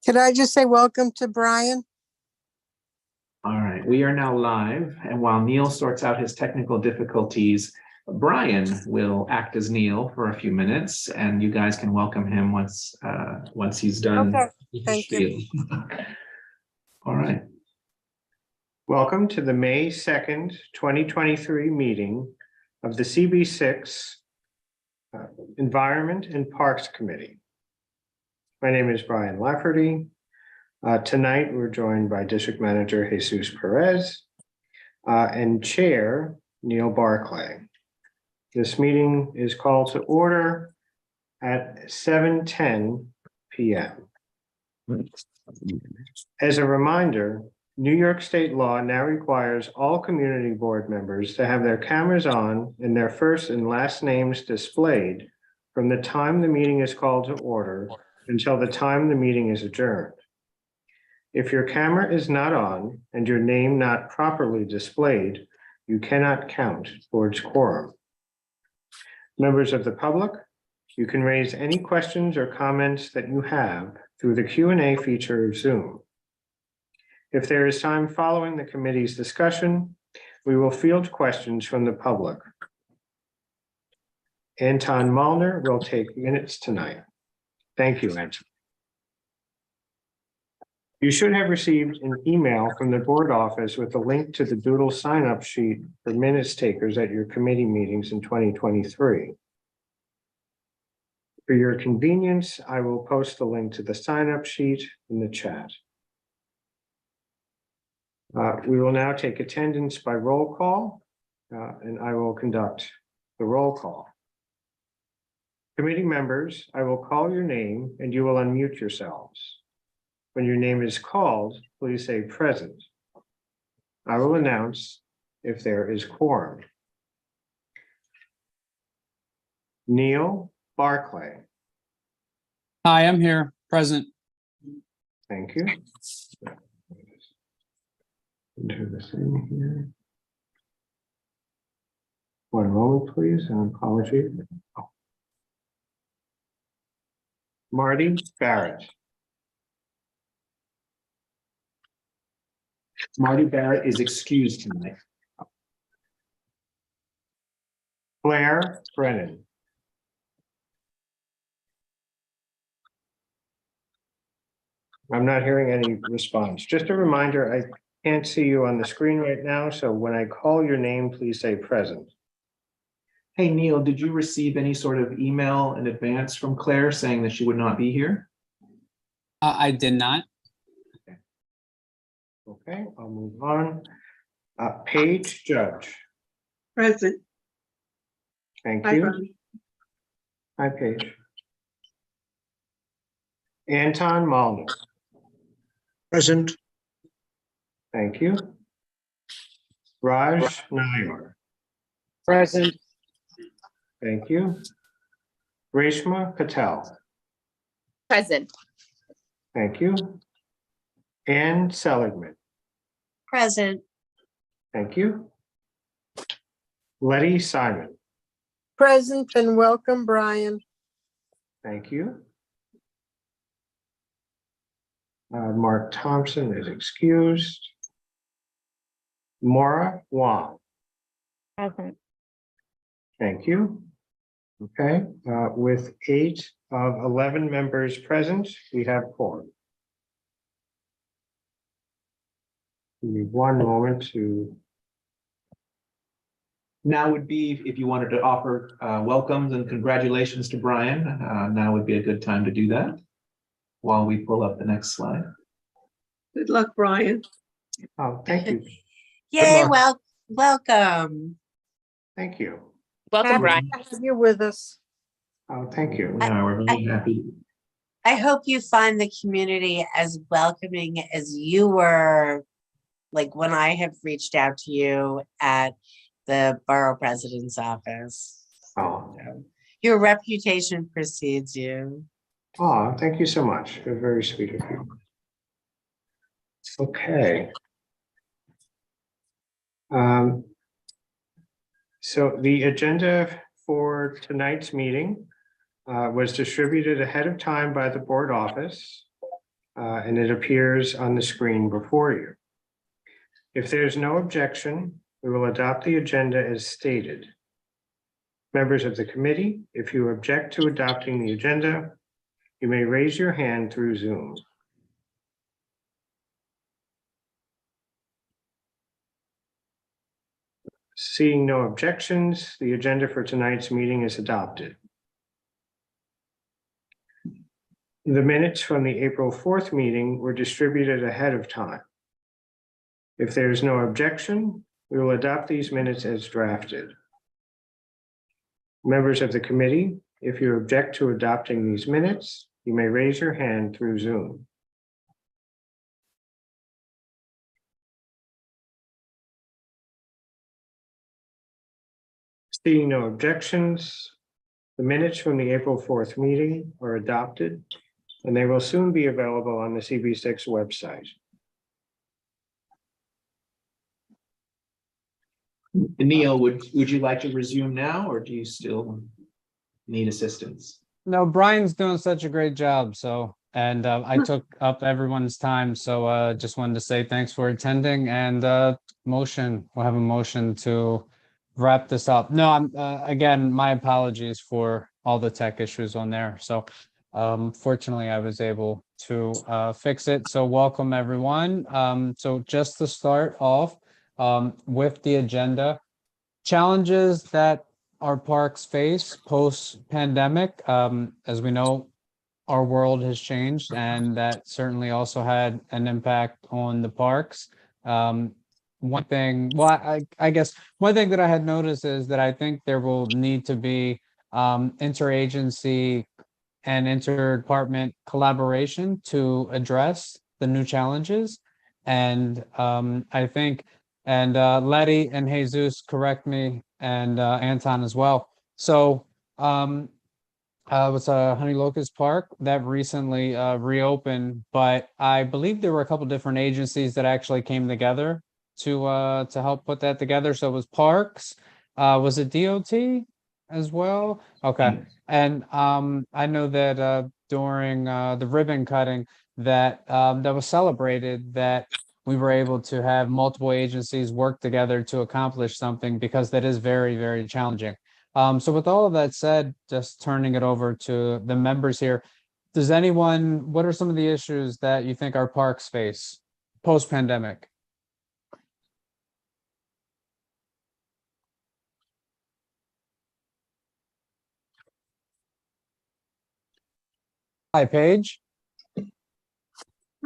Could I just say welcome to Brian? All right, we are now live, and while Neil sorts out his technical difficulties, Brian will act as Neil for a few minutes, and you guys can welcome him once he's done. Okay, thank you. All right. Welcome to the May 2nd, 2023 meeting of the CB6 Environment and Parks Committee. My name is Brian Lafferty. Tonight, we're joined by District Manager Jesus Perez and Chair Neil Barclay. This meeting is called to order at 7:10 p.m. As a reminder, New York State law now requires all community board members to have their cameras on and their first and last names displayed from the time the meeting is called to order until the time the meeting is adjourned. If your camera is not on and your name not properly displayed, you cannot count towards quorum. Members of the public, you can raise any questions or comments that you have through the Q&A feature of Zoom. If there is time following the committee's discussion, we will field questions from the public. Anton Malner will take minutes tonight. Thank you, Anton. You should have received an email from the board office with a link to the Doodle sign-up sheet for minutes takers at your committee meetings in 2023. For your convenience, I will post the link to the sign-up sheet in the chat. We will now take attendance by roll call, and I will conduct the roll call. Committee members, I will call your name and you will unmute yourselves. When your name is called, please say present. I will announce if there is quorum. Neil Barclay. Hi, I'm here, present. Thank you. Enter this in here. One moment, please, and apology. Oh. Marty Barrett. Marty Barrett is excused tonight. Claire Brennan. I'm not hearing any response. Just a reminder, I can't see you on the screen right now, so when I call your name, please say present. Hey, Neil, did you receive any sort of email in advance from Claire saying that she would not be here? I did not. Okay, I'll move on. Paige Judge. Present. Thank Hi, you. Brian. Hi, Paige. Anton Malner. Present. Thank you. Raj Nair. Present. Thank you. Reshma Patel. Present. Thank you. Anne Seligman. Present. Thank you. Letty Simon. Present and welcome, Brian. Thank you. Mark Thompson is excused. Maura Wong. Present. Thank you. Okay, with 8 of 11 members present, we have quorum. Give me one moment to. Now would be, if you wanted to offer welcomes and congratulations to Brian, now would be a good time to do that while we pull up the next slide. Good luck, Brian. Oh, thank you. Yay, luck. welcome. Thank you. Welcome, Happy Brian. to have you with us. Oh, thank you. Yeah, we're really happy. I hope you find the community as welcoming as you were, like when I have reached out to you at the borough president's office. Oh, Your reputation precedes you. oh, thank you so much. You're very sweet of you. Okay. So the agenda for tonight's meeting was distributed ahead of time by the board office. and it appears on the screen before you. If there's no objection, we will adopt the agenda as stated. Members of the committee, if you object to adopting the agenda, you may raise your hand through Zoom. Seeing no objections, the agenda for tonight's meeting is adopted. The minutes from the April 4th meeting were distributed ahead of time. If there is no objection, we will adopt these minutes as drafted. Members of the committee, if you object to adopting these minutes, you may raise your hand through Zoom. Seeing no objections, the minutes from the April 4th meeting are adopted, and they will soon be available on the CB6 website. Neil, would you like to resume now, or do you still need assistance? No, Brian's doing such a great job. So, and I took up everyone's time. So just wanted to say thanks for attending and we'll have a motion to wrap this up. No, I'm again, my apologies for all the tech issues on there. So fortunately, I was able to fix it. So welcome everyone. So just to start off with the agenda, challenges that our parks face post-pandemic. As we know, our world has changed, and that certainly also had an impact on the parks. One thing, well, I guess one thing that I had noticed is that I think there will need to be interagency and interdepartment collaboration to address the new challenges. And I think, and Letty and Jesus, correct me, and Anton as well. So it was Honey Locust Park that recently reopened, but I believe there were a couple different agencies that actually came together to help put that together. So it was Parks, was it DOT as well? Okay. And I know that during the ribbon cutting that that was celebrated, that we were able to have multiple agencies work together to accomplish something, because that is very, very challenging. So with all of that said, just turning it over to the members here, what are some of the issues that you think our parks face post-pandemic? Hi, Paige.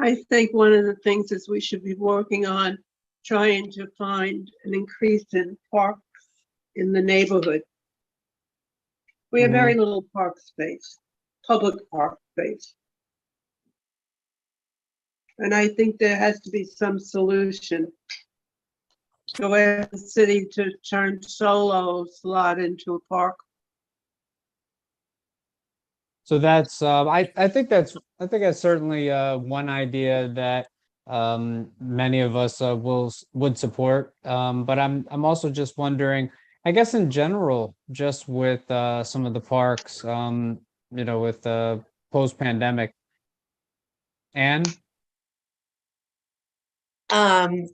I think one of the things is we should be working on trying to find an increase in parks in the neighborhood. We have very little park space, public park space. And I think there has to be some solution. Go ask the city to turn Solo Slot into a park. So that's I think that's certainly one idea that many of us would support. But I'm also just wondering, I guess in general, just with some of the parks, with post-pandemic. And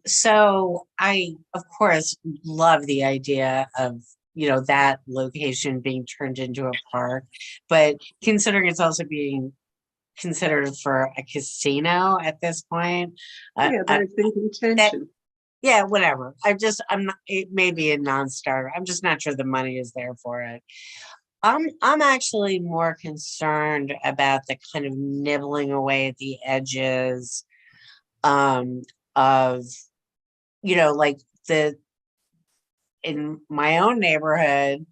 so I, of course, love the idea of, that location being turned into a park, but considering it's also being considered for a casino at this point. Yeah, there's been contention. Yeah, whatever. I'm not, it may be a non-starter. I'm just not sure the money is there for it. I'm actually more concerned about the kind of nibbling away at the edges of, like in my own neighborhood,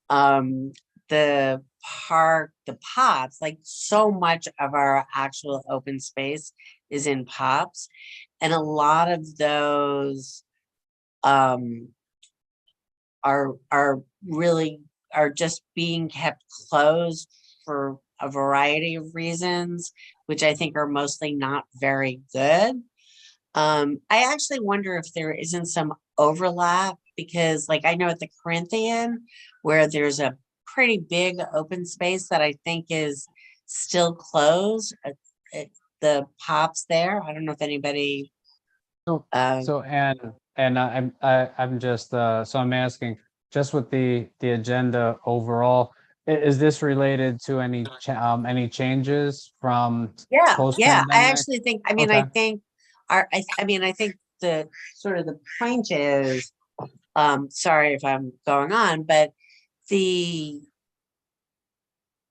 the park, the Pops, like so much of our actual open space is in Pops. And a lot of those are just being kept closed for a variety of reasons, which I think are mostly not very good. I actually wonder if there isn't some overlap, because like I know at the Corinthian, where there's a pretty big open space that I think is still closed, the pops there. I don't know if anybody. So- uh, So, and I'm just, so I'm asking, just with the agenda overall, is this related to any changes from Yeah, I post-pandemic? actually think, I mean, I Okay. think I mean, I think the sort of the point is, sorry if I'm going on, but the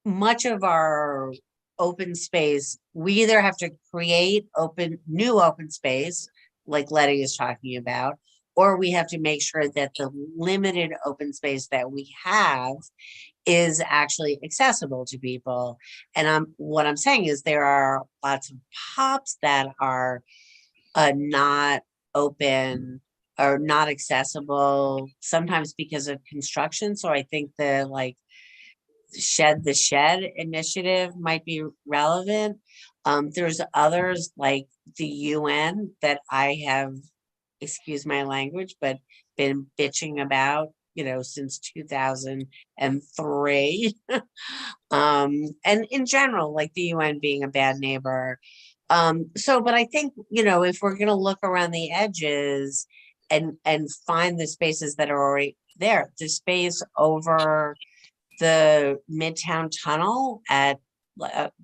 much of our open space, we either have to create new open space, like Letty is talking about, or we have to make sure that the limited open space that we have is actually accessible to people. And what I'm saying is there are lots of pops that are not open or not accessible, sometimes because of construction. So I think the shed initiative might be relevant. There's others like the UN that I have, excuse my language, but been bitching about, since 2003. And in general, like the UN being a bad neighbor. But I think, if we're gonna look around the edges and find the spaces that are already there, the space over the Midtown Tunnel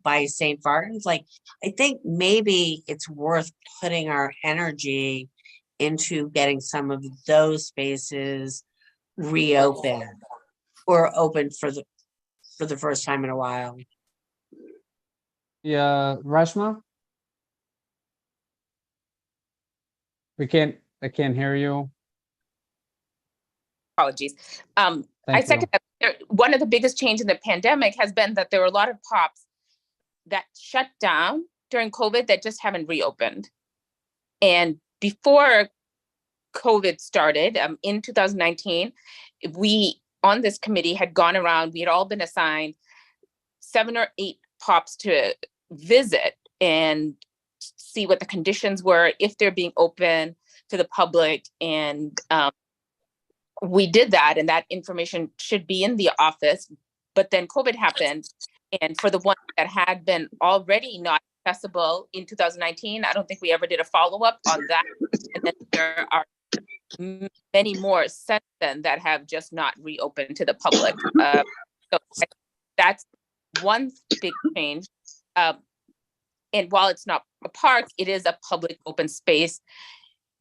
by St. Martin's, like, I think maybe it's worth putting our energy into getting some of those spaces reopened or open for the first time in a while. Yeah, Rashma? I can't hear you. Apologies. I Thank you. second that. One of the biggest change in the pandemic has been that there were a lot of pops that shut down during COVID that just haven't reopened. And before COVID started, in 2019, we on this committee had gone around, we had all been assigned 7 or 8 pops to visit and see what the conditions were, if they're being open to the public. And we did that, and that information should be in the office. But then COVID happened, and for the ones that had been already not accessible in 2019, I don't think we ever did a follow-up on that. And then there are many more since then that have just not reopened to the public. So that's one big change. And while it's not a park, it is a public open space.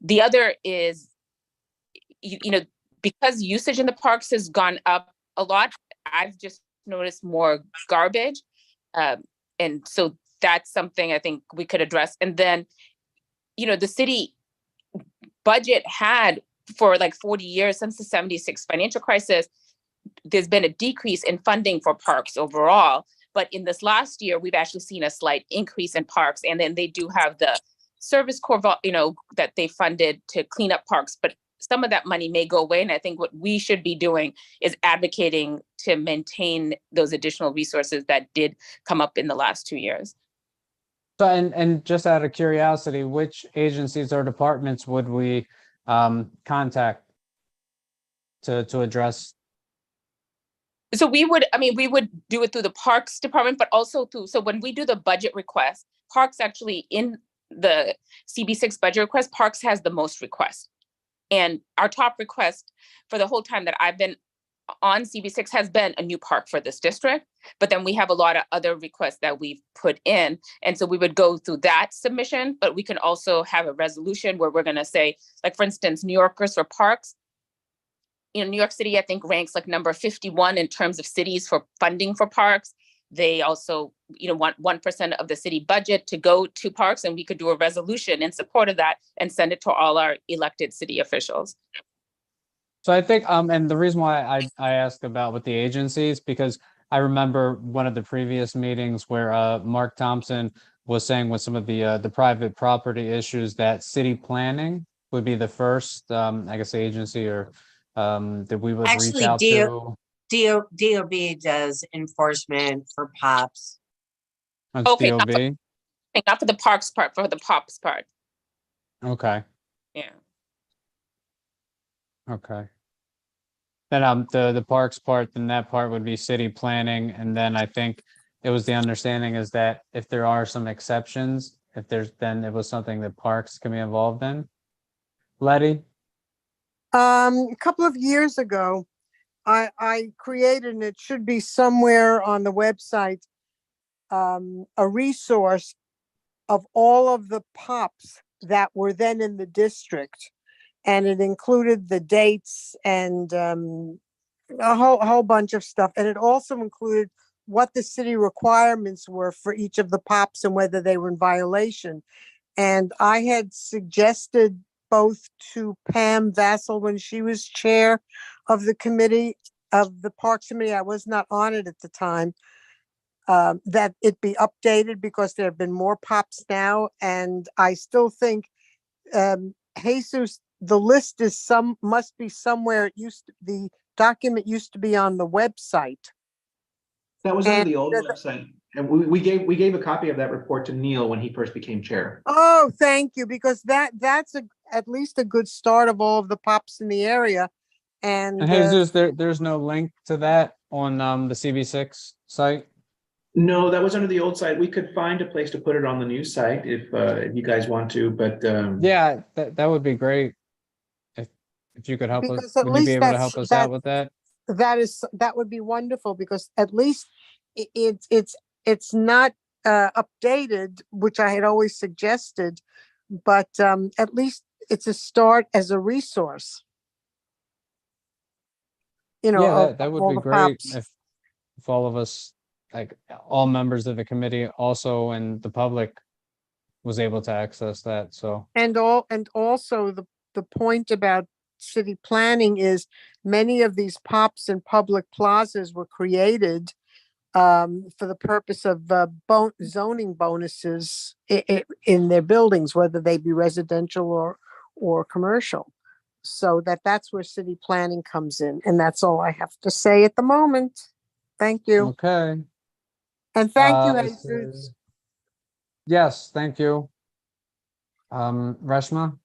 The other is, because usage in the parks has gone up a lot, I've just noticed more garbage. And so that's something I think we could address. And then, the city budget had for like 40 years since the 76 financial crisis, there's been a decrease in funding for parks overall. But in this last year, we've actually seen a slight increase in parks. And then they do have the Service Corps, that they funded to clean up parks. But some of that money may go away. And I think what we should be doing is advocating to maintain those additional resources that did come up in the last 2 years. So, and just out of curiosity, which agencies or departments would we contact to address? So we would do it through the Parks Department, but also so when we do the budget request, Parks actually in the CB6 budget request, Parks has the most requests. And our top request for the whole time that I've been on CB6 has been a new park for this district. But then we have a lot of other requests that we've put in. And so we would go through that submission, but we can also have a resolution where we're going to say, like, for instance, New Yorkers for Parks. New York City, I think, ranks like number 51 in terms of cities for funding for parks. They also, want 1% of the city budget to go to parks, and we could do a resolution in support of that and send it to all our elected city officials. So I think, and the reason why I asked about with the agencies, because I remember one of the previous meetings where Mark Thompson was saying with some of the private property issues that city planning would be the first, I guess, agency or that we would Actually, reach out to. DOB does enforcement for pops. That's Okay, DOB. Not for the parks part, for the pops part. Okay. Yeah. Okay. Then the parks part, then that part would be city planning, and then I think it was the understanding is that if there are some exceptions, if there's, then it was something that parks can be involved in. Letty? A couple of years ago, I created, and it should be somewhere on the website, a resource of all of the POPs that were then in the district. And it included the dates and a whole bunch of stuff. And it also included what the city requirements were for each of the POPs and whether they were in violation. And I had suggested both to Pam Vassal when she was chair of the committee, of the Parks Committee, I was not on it at the time, that it be updated because there have been more POPs now. And I still think, Jesus, the list is must be somewhere. It used to, the document used to be on the website. That was under And the old website. And we gave a copy of that report to Neil when he first became chair. Oh, thank you, because that's at least a good start of all of the POPs in the area. And And Jesus, there's no link to that on the CB6 site? No, that was under the old site. We could find a place to put it on the new site if you guys want to, but Yeah, that would be great. If you could help us, because at would you be least able to help us out with that? that would be wonderful, because at least it's not updated, which I had always suggested, but at least it's a start as a resource. You know, Yeah, of that would all be the great POPs. if all of us, like all members of the committee also and the public was able to access that, so. And also the point about city planning is many of these POPs and public plazas were created for the purpose of zoning bonuses in their buildings, whether they be residential or commercial. So that's where city planning comes in. And that's all I have to say at the moment. Thank you. Okay. And thank you, this Jesus. is- Yes, thank you. Reshma?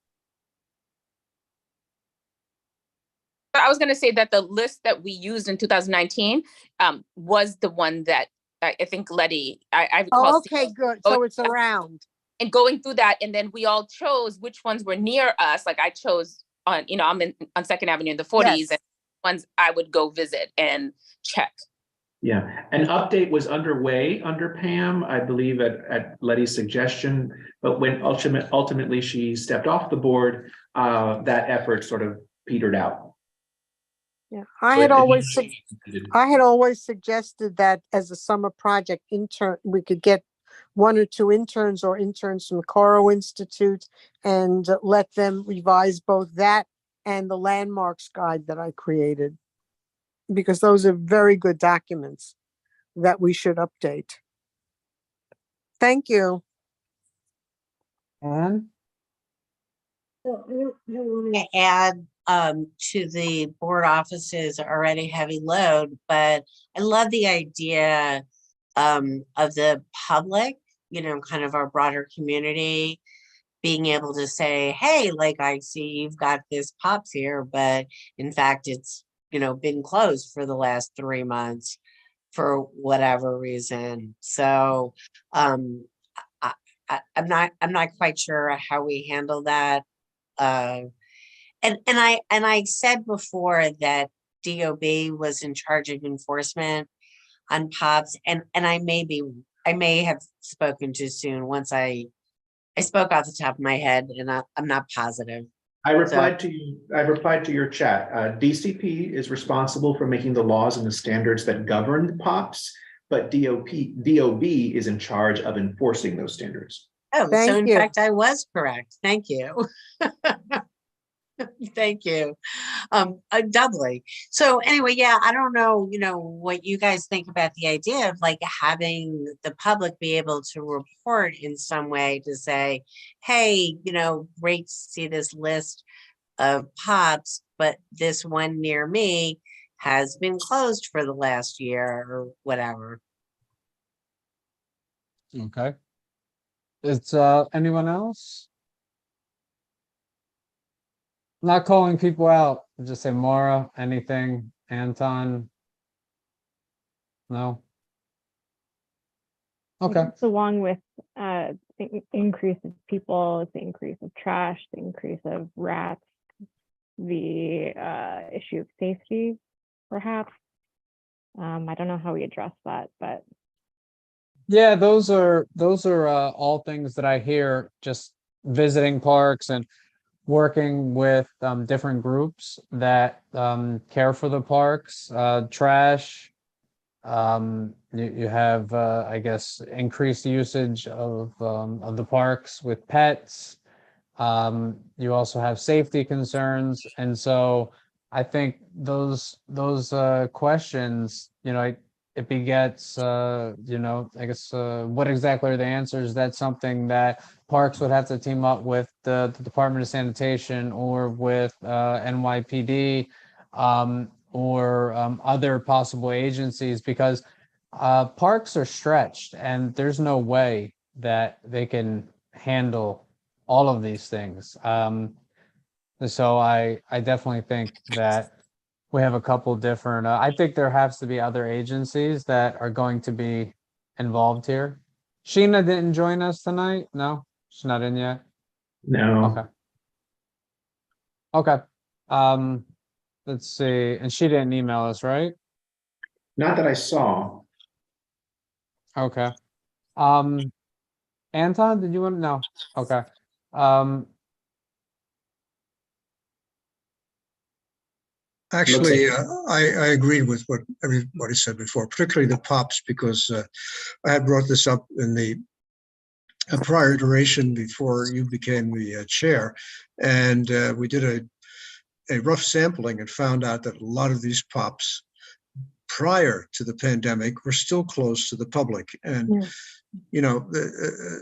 I was gonna say that the list that we used in 2019 was the one that I think Letty, I recall Oh, seeing- okay, good. Oh, So it's around. and going through that, and then we all chose which ones were near us. Like I chose on, I'm on Second Avenue in the 40s, Yes. and ones I would go visit and check. yeah, an update was underway under Pam, I believe at Letty's suggestion, but when ultimately she stepped off the board, that effort sort of petered out. Yeah, I had always suggested that as a summer project we could get 1 or 2 interns or interns from Coro Institute and let them revise both that and the landmarks guide that I created. Because those are very good documents that we should update. Thank you. And To add to the board offices already heavy load, but I love the idea of the public, kind of our broader community being able to say, hey, like I see you've got this POPs here, but in fact it's been closed for the last 3 months for whatever reason. So I'm not quite sure how we handle that. And I said before that DOB was in charge of enforcement on POPs, and I may have spoken too soon. Once I spoke off the top of my head, and I'm not positive. I replied to your chat. DCP is responsible for making the laws and the standards that govern the POPs, but DOB is in charge of enforcing those standards. Oh, so Thank in you. fact, I was correct. Thank you. Thank you. Doubly. So anyway, yeah, I don't know, what you guys think about the idea of like having the public be able to report in some way to say, hey, great to see this list of POPs, but this one near me has been closed for the last year or whatever. okay. It's anyone else? Not calling people out, just say Maura, anything, Anton? No? Okay. So along with the increase of people, the increase of trash, the increase of rats, the issue of safety, perhaps. I don't know how we address that, but Yeah, those are all things that I hear just visiting parks and working with different groups that care for the parks, trash. You have I guess increased usage of the parks with pets. You also have safety concerns, and so I think those questions, it begets, I guess, what exactly are the answers? That's something that parks would have to team up with the Department of Sanitation or with NYPD, or other possible agencies, because parks are stretched and there's no way that they can handle all of these things. So I definitely think that we have a couple different, I think there has to be other agencies that are going to be involved here. Sheena didn't join us tonight? No, she's not in yet. No. Okay. Okay. Let's see. And she didn't email us, right? Not that I saw. Okay. Anton, did you want to know? Okay. Actually, I agreed with what everybody said before, particularly the POPs, because I had brought this up in the prior iteration before you became the chair, and we did a rough sampling and found out that a lot of these POPs prior to the pandemic were still closed to the public. And,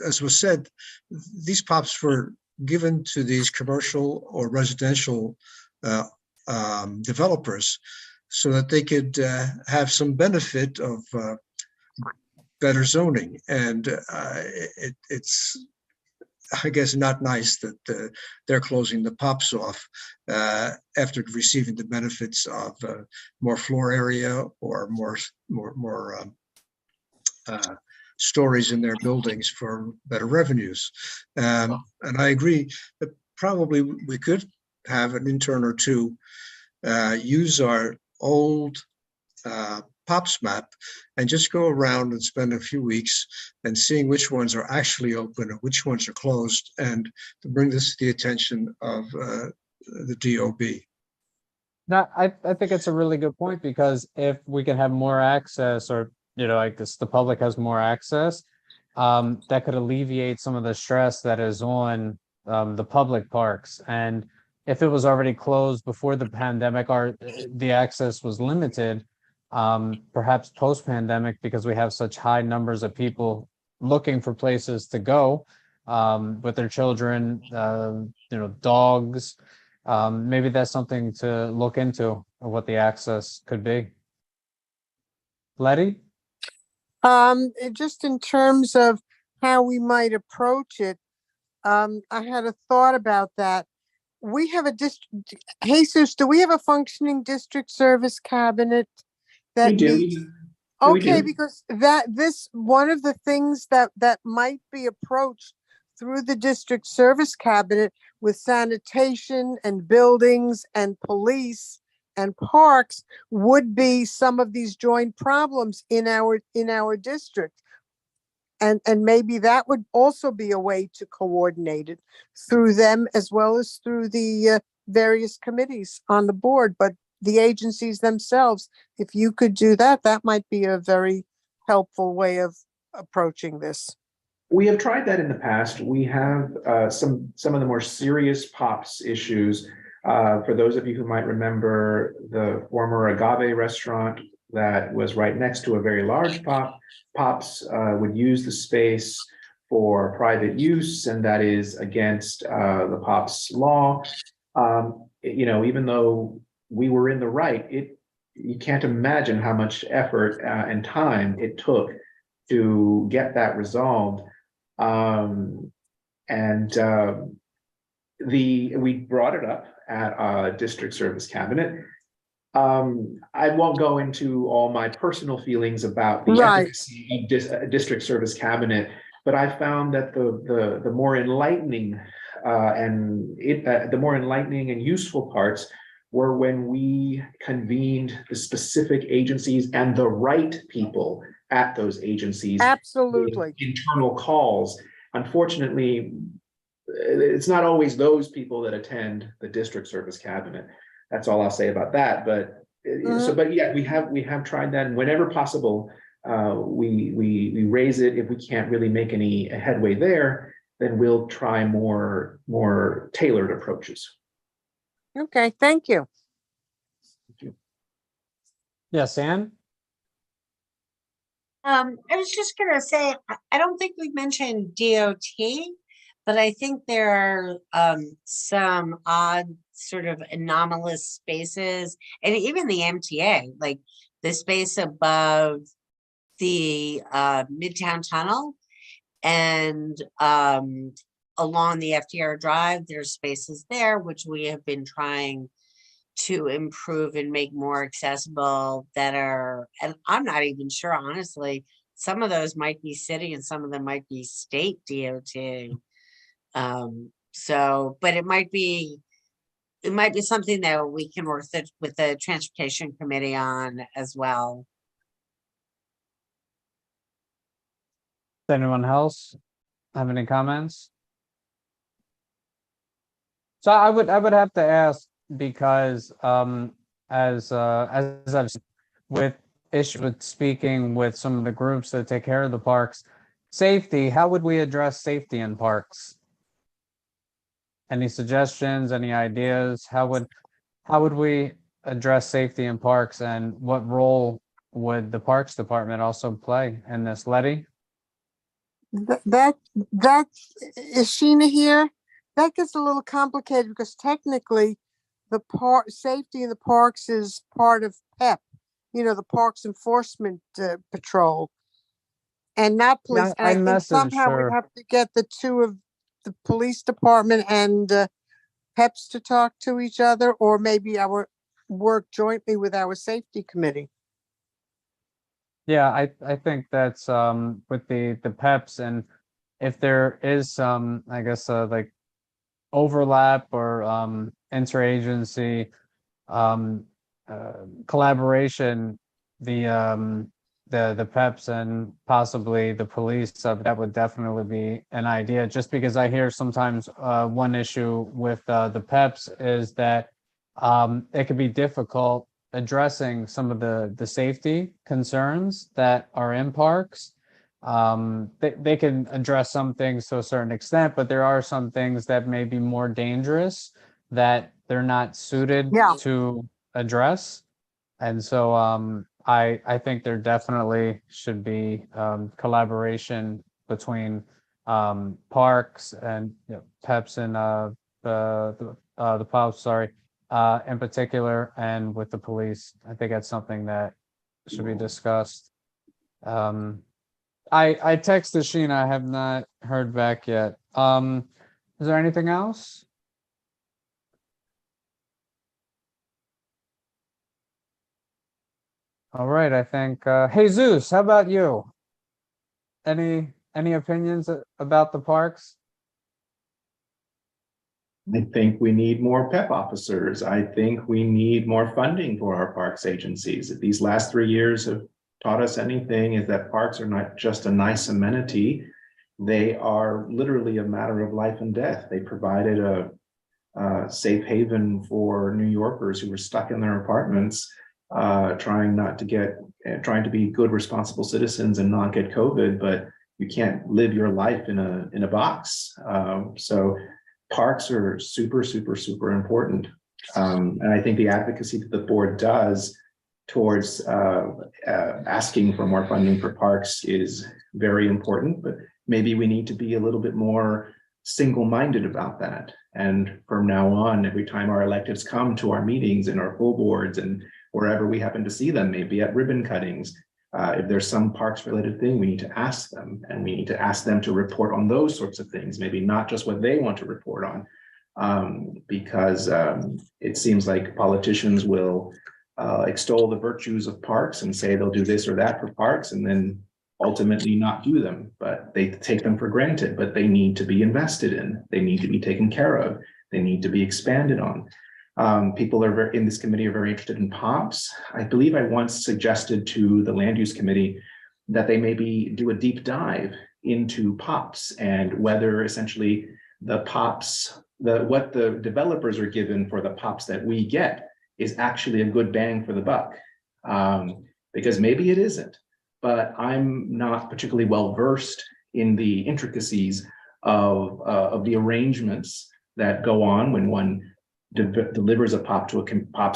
as was said, these POPs were given to these commercial or residential developers so that they could have some benefit of better zoning. And it's, I guess, not nice that they're closing the POPs off after receiving the benefits of more floor area or more stories in their buildings for better revenues. And I agree that probably we could have an intern or two use our old POPs map and just go around and spend a few weeks and seeing which ones are actually open and which ones are closed, and to bring this to the attention of the DOB. No, I think it's a really good point, because if we can have more access, or, I guess the public has more access, that could alleviate some of the stress that is on the public parks. And if it was already closed before the pandemic, or the access was limited, perhaps post-pandemic, because we have such high numbers of people looking for places to go with their children, dogs, maybe that's something to look into, or what the access could be. Letty? Just in terms of how we might approach it, I had a thought about that. We have a district, Jesus, do we have a functioning district service cabinet? We do. meets- We Okay, do. because one of the things that might be approached through the district service cabinet with sanitation and buildings and police and parks would be some of these joint problems in our district. And maybe that would also be a way to coordinate it through them, as well as through the various committees on the board. But the agencies themselves, if you could do that, that might be a very helpful way of approaching this. We have tried that in the past. We have some of the more serious POPs issues. For those of you who might remember the former Agave restaurant that was right next to a very large POP, POPs would use the space for private use, and that is against the POPs law. Even though we were in the right, you can't imagine how much effort and time it took to get that resolved. We brought it up at a district service cabinet. I won't go into all my personal feelings about the Right. efficacy of district service cabinet, but I found that the more enlightening the more enlightening and useful parts were when we convened the specific agencies and the right people at those agencies. Absolutely. With internal calls. Unfortunately, it's not always those people that attend the district service cabinet. That's all I'll say about that. But but yeah, we have tried that, and whenever possible, we raise it. If we can't really make any headway there, then we'll try more tailored approaches. Okay, thank you. Yes, Anne? I was just gonna say, I don't think we mentioned DOT, but I think there are some odd sort of anomalous spaces, and even the MTA, like the space above the Midtown Tunnel and along the FDR Drive, there's spaces there which we have been trying to improve and make more accessible that are, and I'm not even sure, honestly, some of those might be city and some of them might be state DOT. So, but it might be something that we can work with the transportation committee on as well. Does anyone else have any comments? So I would have to ask, because as I've with speaking with some of the groups that take care of the parks, safety, how would we address safety in parks? Any suggestions, any ideas? How would we address safety in parks, and what role would the Parks Department also play in this? Letty? That is Sheena here? That gets a little complicated because technically the safety in the parks is part of PEP, the Parks Enforcement Patrol, and not police. I And I think somehow her. we'd have to get the two of the police department and PEPs to talk to each other, or maybe our work jointly with our safety committee. Yeah, I think that's with the PEPs, and if there is some, I guess, like overlap or interagency collaboration, the PEPs and possibly the police, that would definitely be an idea. Just because I hear sometimes one issue with the PEPs is that it could be difficult addressing some of the safety concerns that are in parks. They can address some things to a certain extent, but there are some things that may be more dangerous that they're not suited to address. And so I think there definitely should be collaboration between parks and PEPs and the POPs, sorry, in particular, and with the police. I think that's something that should be discussed. I texted Sheena. I have not heard back yet. Is there anything else? All right, I think Jesus, how about you? Any opinions about the parks? I think we need more PEP officers. I think we need more funding for our parks agencies. If these last 3 years have taught us anything, is that parks are not just a nice amenity. They are literally a matter of life and death. They provided a safe haven for New Yorkers who were stuck in their apartments, trying to be good, responsible citizens and not get COVID, but you can't live your life in a box. So parks are super, super, super important. And I think the advocacy that the board does towards asking for more funding for parks is very important, but maybe we need to be a little bit more single-minded about that. And from now on, every time our electives come to our meetings and our full boards and wherever we happen to see them, maybe at ribbon cuttings, if there's some parks related thing, we need to ask them, and we need to ask them to report on those sorts of things, maybe not just what they want to report on, because it seems like politicians will extol the virtues of parks and say they'll do this or that for parks and then ultimately not do them, but they take them for granted, but they need to be invested in, they need to be taken care of, they need to be expanded on. People are in this committee are very interested in POPs. I believe I once suggested to the land use committee that they maybe do a deep dive into POPs and whether essentially the POPs, what the developers are given for the POPs that we get is actually a good bang for the buck. Because maybe it isn't, but I'm not particularly well versed in the intricacies of the arrangements that go on when one delivers a POPs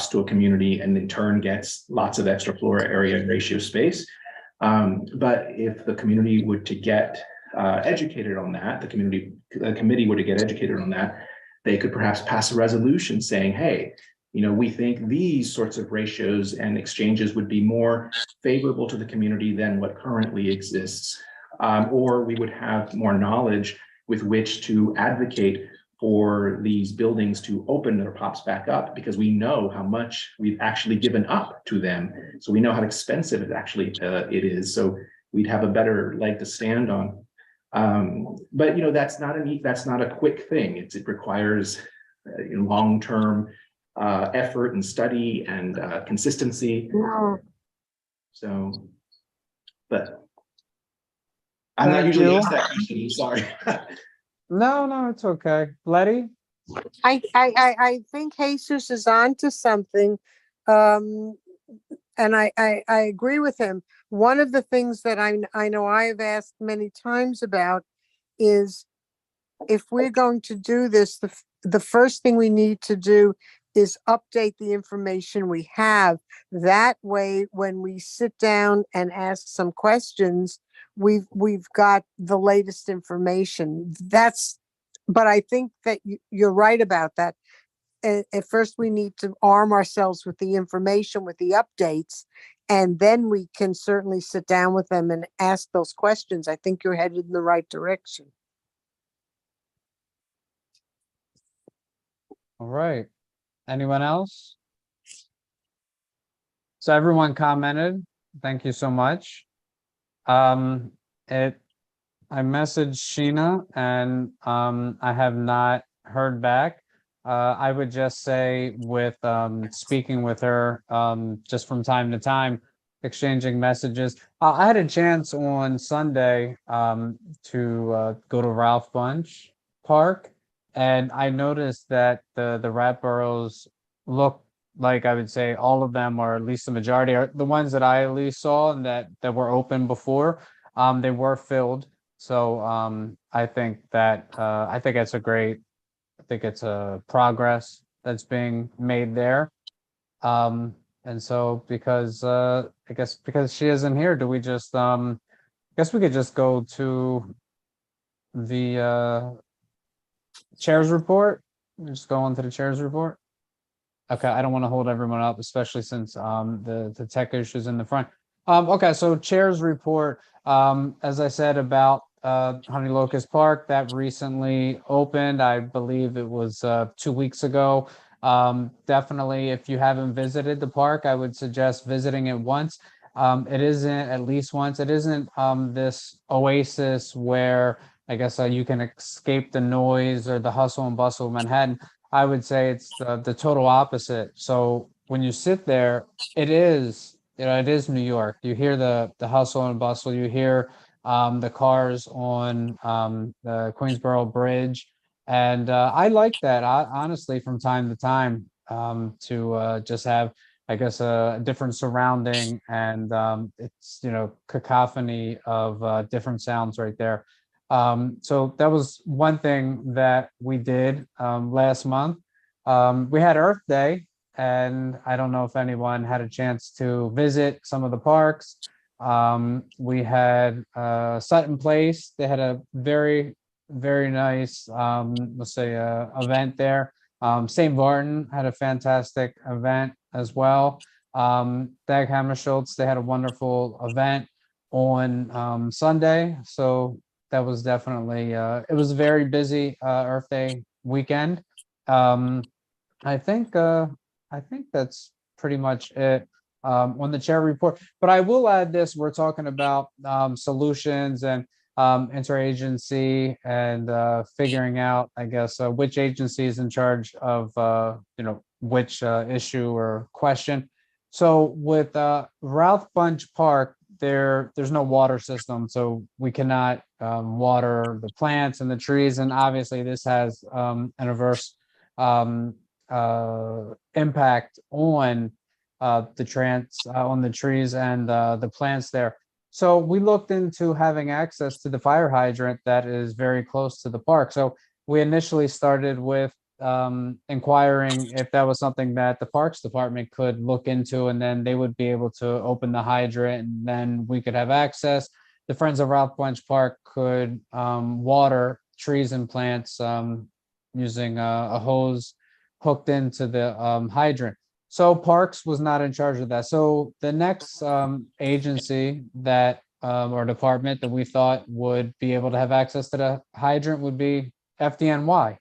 to a community and in turn gets lots of extra floor area and ratio space. But if the community were to get educated on that, the committee were to get educated on that, they could perhaps pass a resolution saying, hey, you know, we think these sorts of ratios and exchanges would be more favorable to the community than what currently exists. Or we would have more knowledge with which to advocate for these buildings to open their POPs back up, because we know how much we've actually given up to them. So we know how expensive it actually it is. So we'd have a better leg to stand on. But you know, that's not a quick thing. It requires long-term effort and study and consistency. So, but I'm not Thank usually you. asked that question. I'm sorry. No, it's okay. Letty? I think Jesus is on to something. And I agree with him. One of the things that I know I have asked many times about is if we're going to do this, the first thing we need to do is update the information we have. That way, when we sit down and ask some questions, we've got the latest information. But I think that you're right about that. At first, we need to arm ourselves with the information, with the updates, and then we can certainly sit down with them and ask those questions. I think you're headed in the right direction. All right. Anyone else? So everyone commented. Thank you so much. I messaged Sheena and I have not heard back. I would just say with speaking with her just from time to time, exchanging messages. I had a chance on Sunday to go to Ralph Bunche Park, and I noticed that the rat burrows look like, I would say all of them, or at least the majority, are the ones that I at least saw and that were open before. They were filled. So I think it's a progress that's being made there. And so because because she isn't here, do we just guess we could just go to the chair's report? Just go on to the chair's report. Okay, I don't want to hold everyone up, especially since the tech issues in the front. Okay, so chair's report. As I said about Honey Locust Park, that recently opened. I believe it was 2 weeks ago. Definitely, if you haven't visited the park, I would suggest visiting it once. It isn't, at least once, it isn't this oasis where I guess you can escape the noise or the hustle and bustle of Manhattan. I would say it's the total opposite. So when you sit there, it is New York. You hear the hustle and bustle. You hear the cars on the Queensboro Bridge, and I like that. Honestly, from time to time, to just have, I guess, a different surrounding, and it's cacophony of different sounds right there. So that was one thing that we did last month. We had Earth Day, and I don't know if anyone had a chance to visit some of the parks. We had Sutton Place. They had a very, very nice, let's say, event there. St. Martin had a fantastic event as well. Dag Hammarskjölds, they had a wonderful event on Sunday. So that was definitely, it was a very busy Earth Day weekend. I think that's pretty much it on the chair report. But I will add this, we're talking about solutions and interagency and figuring out, I guess, which agency is in charge of, which issue or question. So with Ralph Bunche Park, there's no water system, so we cannot water the plants and the trees. And obviously this has an adverse impact on on the trees and the plants there. So we looked into having access to the fire hydrant that is very close to the park. So we initially started with inquiring if that was something that the Parks Department could look into, and then they would be able to open the hydrant and then we could have access. The Friends of Ralph Bunche Park could water trees and plants using a hose hooked into the hydrant. So Parks was not in charge of that. So the next agency that or department that we thought would be able to have access to the hydrant would be FDNY,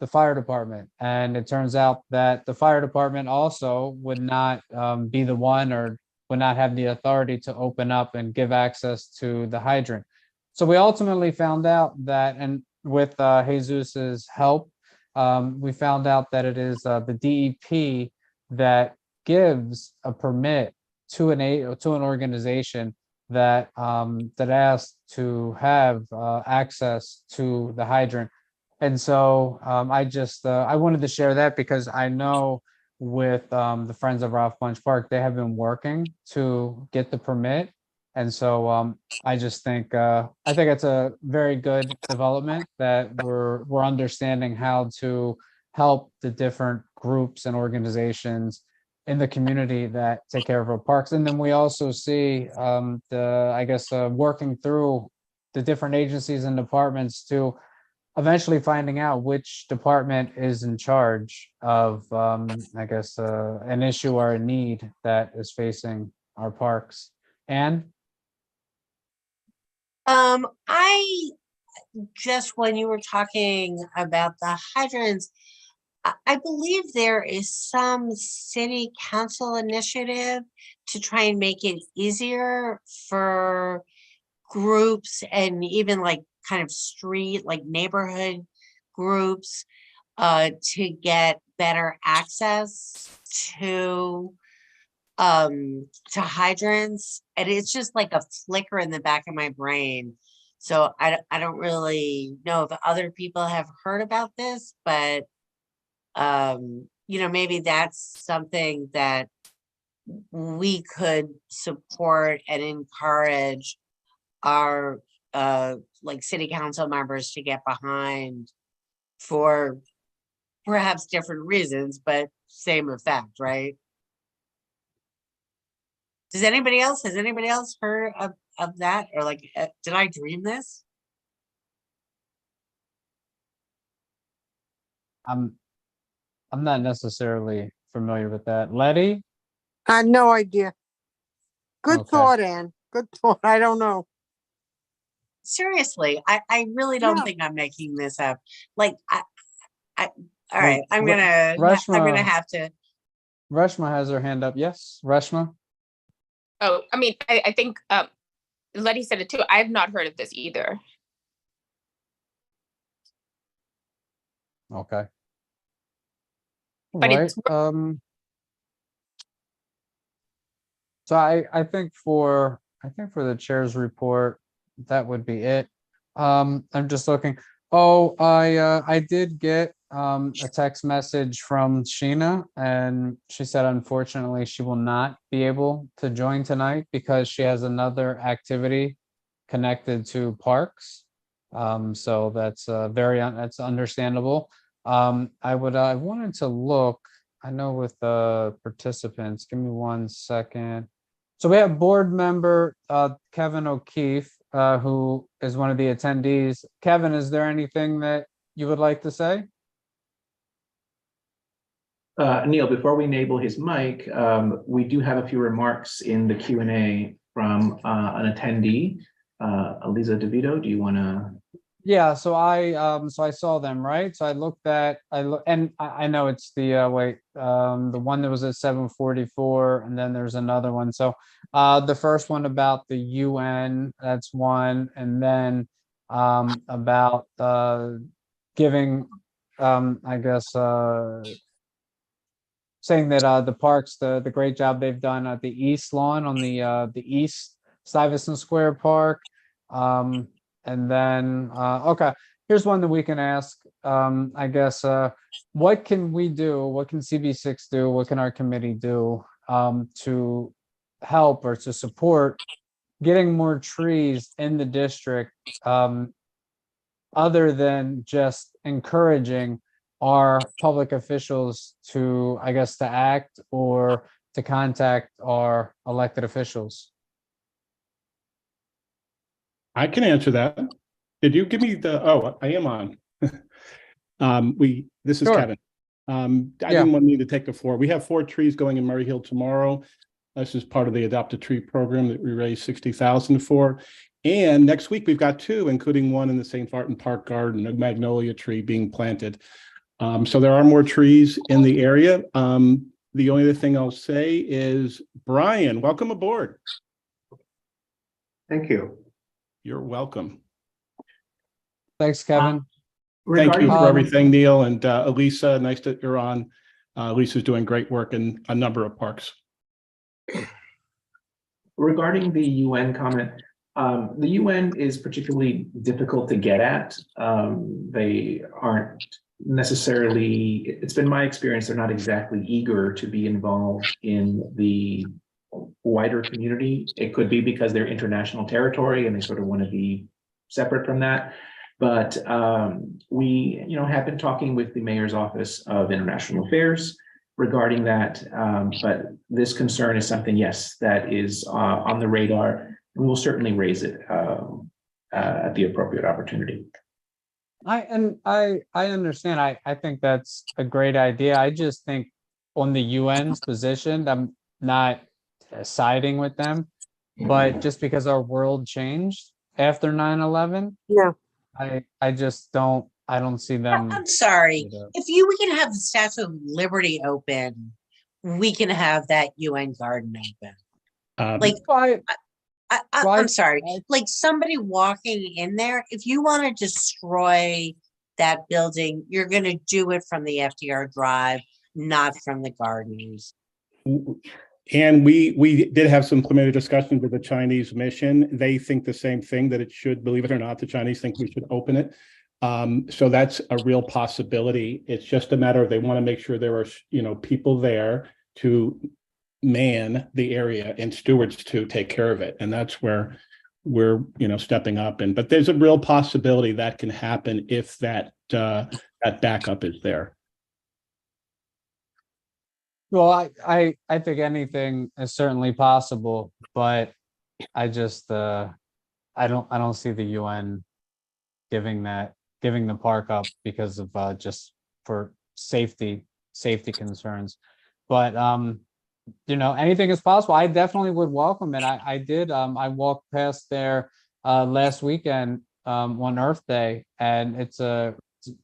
the fire department. And it turns out that the fire department also would not be the one, or would not have the authority to open up and give access to the hydrant. So we ultimately found out that, and with Jesus's help, we found out that it is the DEP that gives a permit to an organization that that asks to have access to the hydrant. And so I wanted to share that because I know with the Friends of Ralph Bunche Park, they have been working to get the permit. And so I just think I think it's a very good development that we're understanding how to help the different groups and organizations in the community that take care of our parks. And then we also see working through the different agencies and departments to eventually finding out which department is in charge of, an issue or a need that is facing our parks. And When you were talking about the hydrants, I believe there is some city council initiative to try and make it easier for groups and even like kind of street, like neighborhood groups, to get better access to hydrants. And it's just like a flicker in the back of my brain. So I don't really know if other people have heard about this, but maybe that's something that we could support and encourage our city council members to get behind for perhaps different reasons, but same effect, right? Has anybody else heard of that? Or did I dream this? I'm not necessarily familiar with that. Letty? I had no idea. Good Okay. thought, Ann. Good thought. I don't know. Seriously, I really don't No. think I'm making this up. All Well, right, I'm gonna Reshma- have to. Reshma has her hand up. Yes, Reshma? Oh, I mean, I think Letty said it too. I've not heard of this either. Okay. But Right. it's- So I think for the chair's report, that would be it. I'm just looking. Oh, I did get a text message from Sheena, and she said unfortunately she will not be able to join tonight because she has another activity connected to parks. So that's that's understandable. I wanted to look, I know with the participants, give me 1 second. So we have board member Kevin O'Keefe, who is one of the attendees. Kevin, is there anything that you would like to say? Neil, before we enable his mic, we do have a few remarks in the Q&A from an attendee. Eliza DeVito, do you want to Yeah, so I saw them, right? So I know it's the one that was at 744, and then there's another one. So the first one about the UN, that's one, and then about giving I guess saying that the parks, the great job they've done at the East Lawn on the East Stuyvesant Square Park. And then okay, here's one that we can ask. I guess what can we do? What can CB6 do? What can our committee do to help or to support getting more trees in the district, other than just encouraging our public officials to, I guess, to act or to contact our elected officials? I can answer that. Did you give me oh, I am on. This is Sure. Kevin. I Yeah. didn't want me to take the floor. We have 4 trees going in Murray Hill tomorrow. This is part of the Adopt a Tree program that we raised $60,000 for. And next week we've got 2, including one in the St. Martin Park Garden, a magnolia tree being planted. So there are more trees in the area. The only other thing I'll say is, Brian, welcome aboard. Thank you. You're welcome. Thanks, Kevin. Thank you Regarding, for everything, Neil, and Elisa, nice that you're on. Lisa's doing great work in a number of parks. regarding the UN comment, the UN is particularly difficult to get at. They aren't necessarily, it's been my experience, they're not exactly eager to be involved in the wider community. It could be because they're international territory and they sort of want to be separate from that. But we, have been talking with the Mayor's Office of International Affairs regarding that. But this concern is something, yes, that is on the radar. We will certainly raise it at the appropriate opportunity. I understand. I think that's a great idea. I just think on the UN's position, I'm not siding with them, but just because our world changed after 9/11, Yeah. I just don't see them. I'm sorry. you know. If we can have the Statue of Liberty open, we can have that UN garden open. Like, But I'm Right. sorry, I- like somebody walking in there, if you want to destroy that building, you're gonna do it from the FDR Drive, not from the gardens. And we did have some preliminary discussions with the Chinese mission. They think the same thing, that it should, believe it or not, the Chinese think we should open it. So that's a real possibility. It's just a matter of they want to make sure there are, people there to man the area and stewards to take care of it. And that's where we're, stepping up. But there's a real possibility that can happen if that backup is there. Well, I think anything is certainly possible, but I just I don't see the UN giving the park up because of just for safety concerns. But anything is possible. I definitely would welcome it. I did I walked past there last weekend on Earth Day, and it's a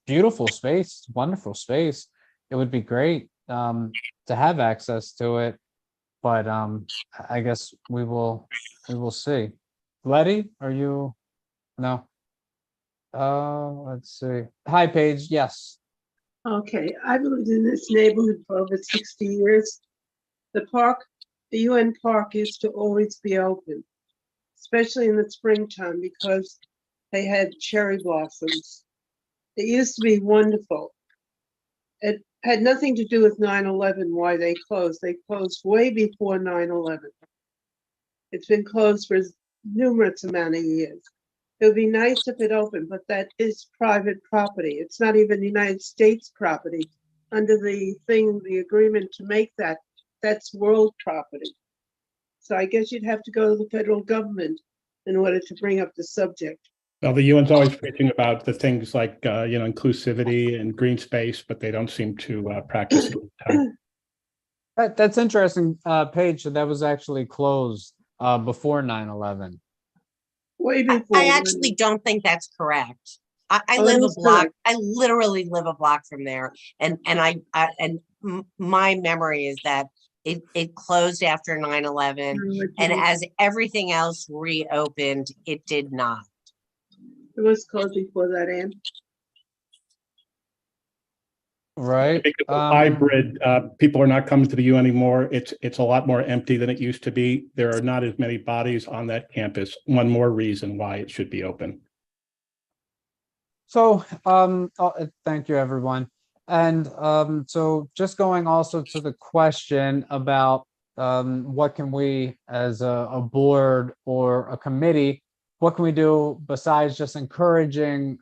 beautiful space, wonderful space. It would be great to have access to it, but I guess we will see. Letty, are you? No. Let's see. Hi, Paige. Yes. Okay, I've lived in this neighborhood for over 60 years. The UN park used to always be open, especially in the springtime because they had cherry blossoms. It used to be wonderful. It had nothing to do with 9/11, why they closed. They closed way before 9/11. It's been closed for numerous amount of years. It would be nice if it opened, but that is private property. It's not even United States property. Under the agreement to make that's world property. So I guess you'd have to go to the federal government in order to bring up the subject. Well, the UN's always preaching about the things like, inclusivity and green space, but they don't seem to practice it. That's interesting, Paige. So that was actually closed before 9/11. Way before. I actually don't think that's correct. I Oh, live a that's block, good. I literally live a block from there, and my memory is that it closed after 9/11, and as everything else reopened, it did not. It was closed before that, Ann. Right? Because of hybrid, people are not coming to the U anymore. It's a lot more empty than it used to be. There are not as many bodies on that campus. One more reason why it should be open. So, thank you, everyone. And so just going also to the question about what can we as a board or a committee, what can we do besides just encouraging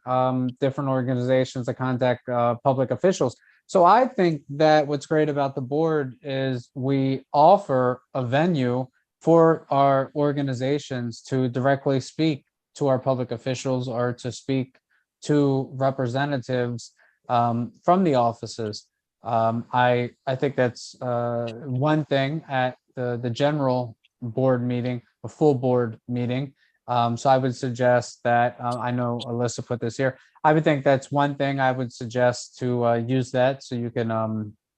different organizations to contact public officials? So I think that what's great about the board is we offer a venue for our organizations to directly speak to our public officials or to speak to representatives from the offices. I think that's one thing at the general board meeting, a full board meeting. So I would suggest that, I know Alyssa put this here, I would think that's one thing I would suggest to use that so you can,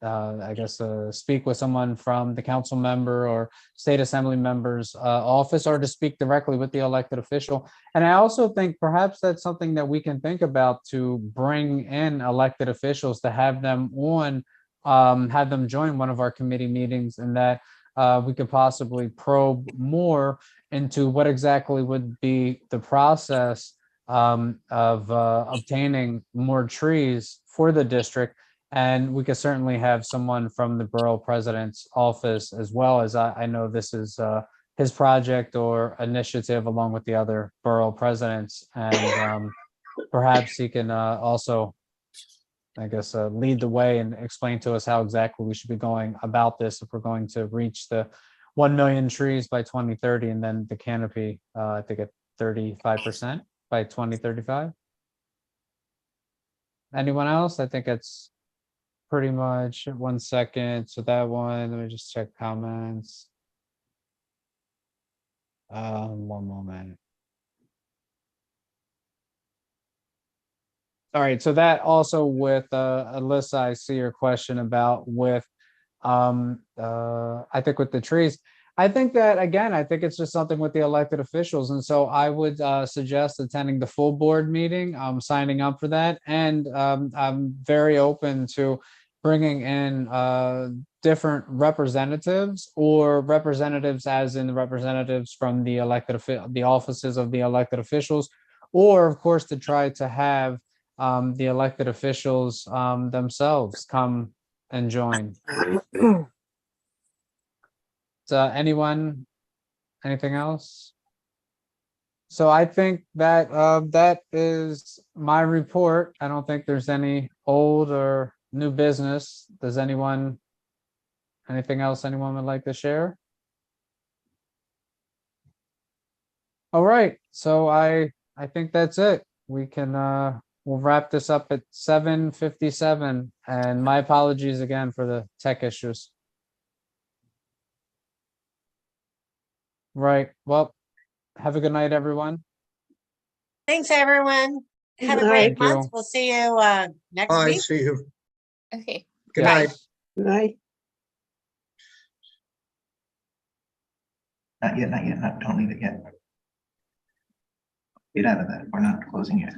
I guess, speak with someone from the council member or state assembly member's office, or to speak directly with the elected official. And I also think perhaps that's something that we can think about, to bring in elected officials, to have them on, have them join one of our committee meetings, and that we could possibly probe more into what exactly would be the process of obtaining more trees for the district. And we could certainly have someone from the borough president's office as well, as I know this is his project or initiative along with the other borough presidents. And perhaps he can also, I guess, lead the way and explain to us how exactly we should be going about this if we're going to reach the 1 million trees by 2030, and then the canopy, I think at 35% by 2035. Anyone else? I think it's pretty much 1 second. So that one, let me just check comments. One moment. All right, so that also with Alyssa, I see your question about with I think with the trees. I think that, again, I think it's just something with the elected officials. And so I would suggest attending the full board meeting, signing up for that. And I'm very open to bringing in different representatives, or representatives as in the representatives from the the offices of the elected officials, or of course to try to have the elected officials themselves come and join. So anyone, anything else? So I think that that is my report. I don't think there's any old or new business. Does anyone, anything else anyone would like to share? All right, so I think that's it. We can we'll wrap this up at 7:57, and my apologies again for the tech issues. Right, well, have a good night, everyone. Thanks, everyone. Have a Good great night. Thank month. you. We'll see you next I week. see you. Okay. Good Yes. night. Right. Not yet, not yet, don't leave it yet. Get out of that, we're not closing yet.